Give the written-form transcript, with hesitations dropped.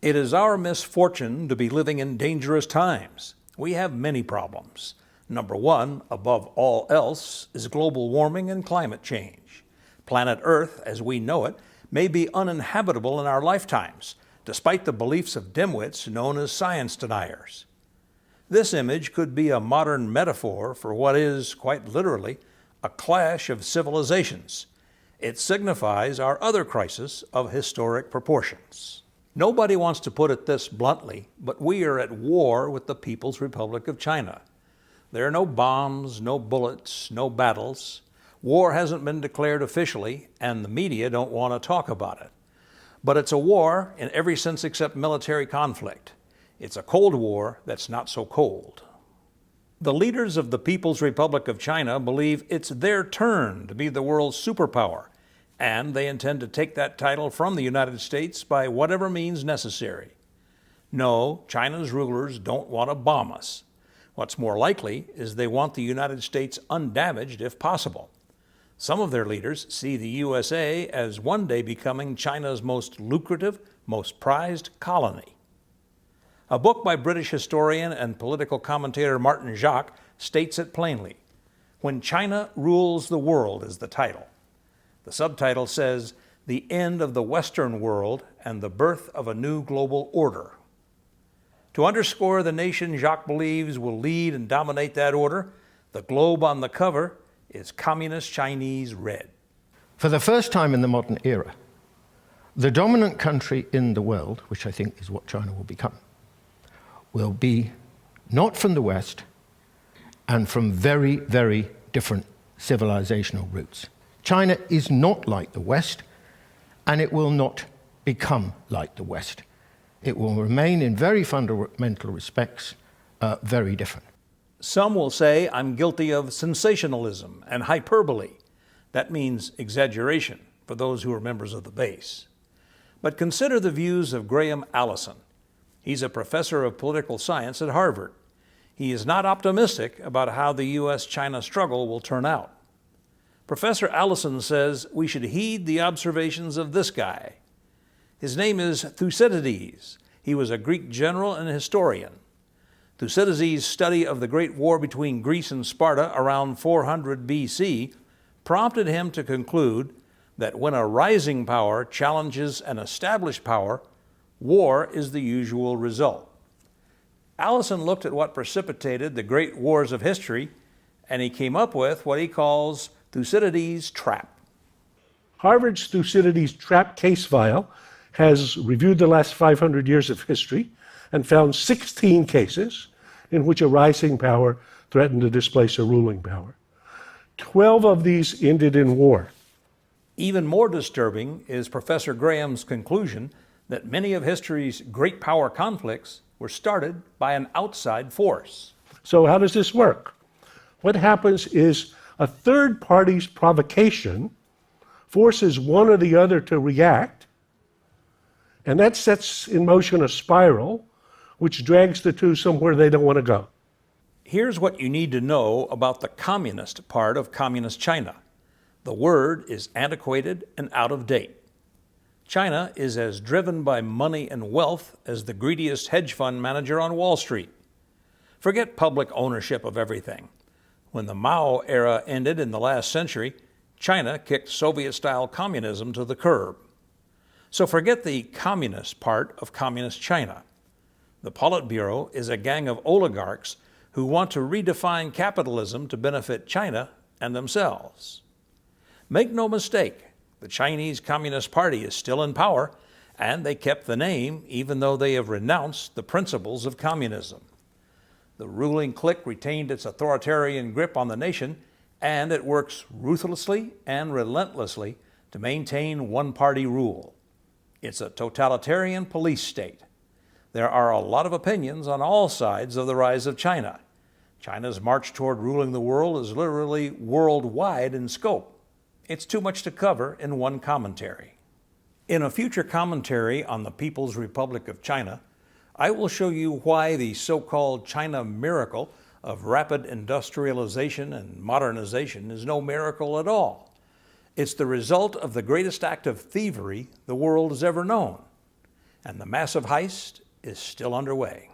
It is our misfortune to be living in dangerous times. We have many problems. Number one, above all else, is global warming and climate change. Planet Earth, as we know it, may be uninhabitable in our lifetimes, despite the beliefs of dimwits known as science deniers. This image could be a modern metaphor for what is, quite literally, a clash of civilizations. It signifies our other crisis of historic proportions. Nobody wants to put it this bluntly, but we are at war with the People's Republic of China. There are no bombs, no bullets, no battles. War hasn't been declared officially, and the media don't want to talk about it. But it's a war in every sense except military conflict. It's a Cold War that's not so cold. The leaders of the People's Republic of China believe it's their turn to be the world's superpower, and they intend to take that title from the United States by whatever means necessary. No, China's rulers don't want to bomb us. What's more likely is they want the United States undamaged if possible. Some of their leaders see the USA as one day becoming China's most lucrative, most prized colony. A book by British historian and political commentator Martin Jacques states it plainly. When China Rules the World is the title. The subtitle says, The End of the Western World and the Birth of a New Global Order. To underscore the nation Jacques believes will lead and dominate that order, the globe on the cover is Communist Chinese red. For the first time in the modern era, the dominant country in the world, which I think is what China will become, will be not from the West and from very, very different civilizational roots. China is not like the West, and it will not become like the West. It will remain in very fundamental respects very different. Some will say I'm guilty of sensationalism and hyperbole. That means exaggeration for those who are members of the base. But consider the views of Graham Allison. He's a professor of political science at Harvard. He is not optimistic about how the U.S.-China struggle will turn out. Professor Allison says we should heed the observations of this guy. His name is Thucydides. He was a Greek general and historian. Thucydides' study of the Great War between Greece and Sparta around 400 BC prompted him to conclude that when a rising power challenges an established power, war is the usual result. Allison looked at what precipitated the great wars of history, and he came up with what he calls Thucydides Trap. Harvard's Thucydides Trap case file has reviewed the last 500 years of history and found 16 cases in which a rising power threatened to displace a ruling power. 12 of these ended in war. Even more disturbing is Professor Graham's conclusion that many of history's great power conflicts were started by an outside force. So how does this work? What happens is a third party's provocation forces one or the other to react, and that sets in motion a spiral which drags the two somewhere they don't want to go. Here's what you need to know about the communist part of Communist China. The word is antiquated and out of date. China is as driven by money and wealth as the greediest hedge fund manager on Wall Street. Forget public ownership of everything. When the Mao era ended in the last century, China kicked Soviet-style communism to the curb. So forget the communist part of Communist China. The Politburo is a gang of oligarchs who want to redefine capitalism to benefit China and themselves. Make no mistake, the Chinese Communist Party is still in power, and they kept the name even though they have renounced the principles of communism. The ruling clique retained its authoritarian grip on the nation, and it works ruthlessly and relentlessly to maintain one-party rule. It's a totalitarian police state. There are a lot of opinions on all sides of the rise of China. China's march toward ruling the world is literally worldwide in scope. It's too much to cover in one commentary. In a future commentary on the People's Republic of China, I will show you why the so-called China miracle of rapid industrialization and modernization is no miracle at all. It's the result of the greatest act of thievery the world has ever known. and the massive heist is still underway.